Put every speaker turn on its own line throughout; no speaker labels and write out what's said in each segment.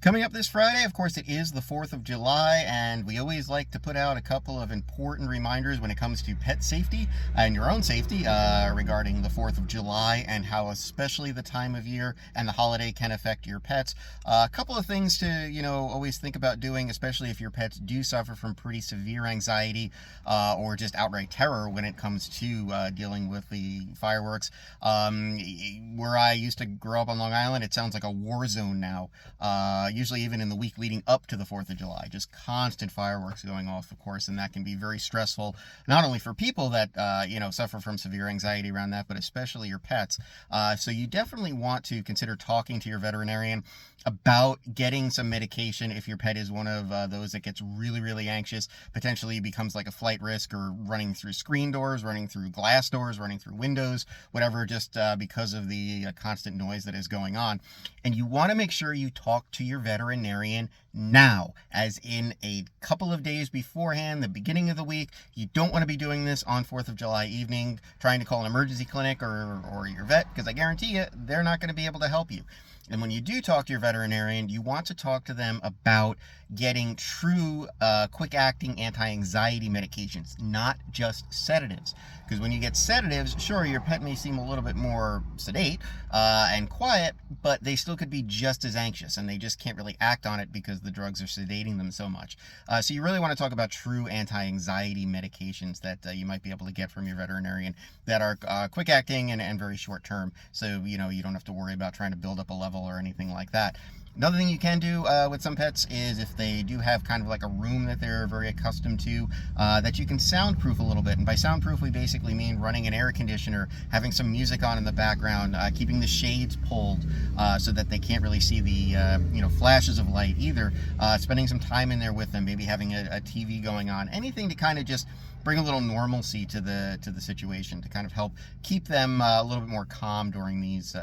Coming up this Friday, of course, it is the 4th of July, and we always like to put out a couple of important reminders when it comes to pet safety and your own safety regarding the 4th of July and how especially the time of year and the holiday can affect your pets. A couple of things to, always think about doing, especially if your pets do suffer from pretty severe anxiety or just outright terror when it comes to dealing with the fireworks. Where I used to grow up on Long Island, it sounds like a war zone now. Usually even in the week leading up to the 4th of July, just constant fireworks going off, of course, and that can be very stressful, not only for people that, suffer from severe anxiety around that, but especially your pets. So you definitely want to consider talking to your veterinarian about getting some medication if your pet is one of those that gets really, really anxious, potentially becomes like a flight risk or running through screen doors, running through glass doors, running through windows, whatever, just because of the constant noise that is going on. And you want to make sure you talk to your veterinarian now, as in a couple of days beforehand, the beginning of the week. You don't want to be doing this on 4th of July evening, trying to call an emergency clinic or your vet, because I guarantee you, they're not going to be able to help you. And when you do talk to your veterinarian, you want to talk to them about getting true quick-acting anti-anxiety medications, not just sedatives. Because when you get sedatives, sure, your pet may seem a little bit more sedate and quiet, but they still could be just as anxious, and they just can't really act on it because the drugs are sedating them so much. So you really want to talk about true anti-anxiety medications that you might be able to get from your veterinarian that are quick-acting and very short-term, so you don't have to worry about trying to build up a level or anything like that. Another thing you can do with some pets is if they do have kind of like a room that they're very accustomed to, that you can soundproof a little bit. And by soundproof, we basically mean running an air conditioner, having some music on in the background, keeping the shades pulled so that they can't really see the flashes of light either. Spending some time in there with them, maybe having a TV going on, anything to kind of just bring a little normalcy to the situation, to kind of help keep them a little bit more calm during these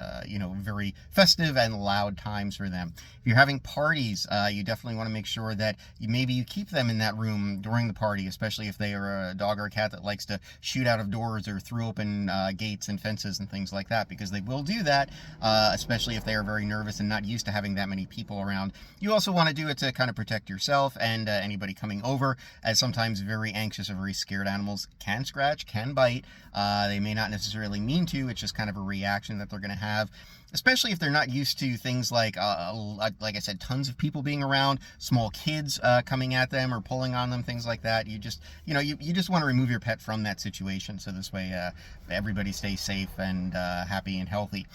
very festive and loud times for them. If you're having parties, you definitely want to make sure that maybe you keep them in that room during the party, especially if they are a dog or a cat that likes to shoot out of doors or through open gates and fences and things like that, because they will do that, especially if they are very nervous and not used to having that many people around. You also want to do it to kind of protect yourself and anybody coming over, as sometimes very anxious or very scared animals can scratch, can bite. They may not necessarily mean to, it's just kind of a reaction that they're going to have, especially if they're not used to things like I said, tons of people being around, small kids coming at them or pulling on them, things like that. You just want to remove your pet from that situation, so this way everybody stays safe and happy and healthy.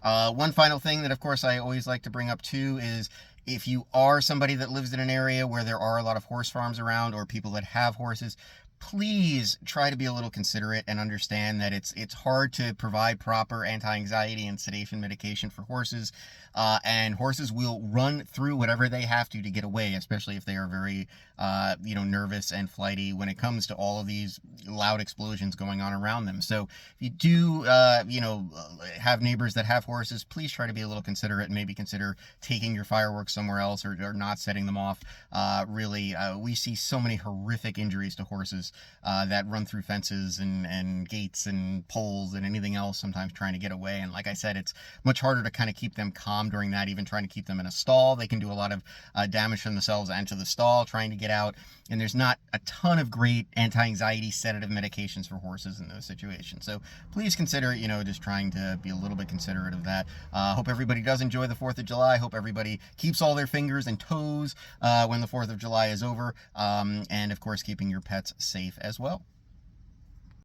One final thing that, of course, I always like to bring up too is, if you are somebody that lives in an area where there are a lot of horse farms around or people that have horses, please try to be a little considerate and understand that it's hard to provide proper anti-anxiety and sedation medication for horses, and horses will run through whatever they have to get away, especially if they are very nervous and flighty when it comes to all of these loud explosions going on around them. So if you do have neighbors that have horses, please try to be a little considerate and maybe consider taking your fireworks somewhere else, or not setting them off. We see so many horrific injuries to horses that run through fences and gates and poles and anything else, sometimes trying to get away. And like I said, it's much harder to kind of keep them calm during that, even trying to keep them in a stall. They can do a lot of damage to themselves and to the stall trying to get out. And there's not a ton of great anti-anxiety sedative medications for horses in those situations. So please consider, just trying to be a little bit considerate of that. Hope everybody does enjoy the 4th of July. Hope everybody keeps all their fingers and toes when the 4th of July is over. And of course, keeping your pets safe as well.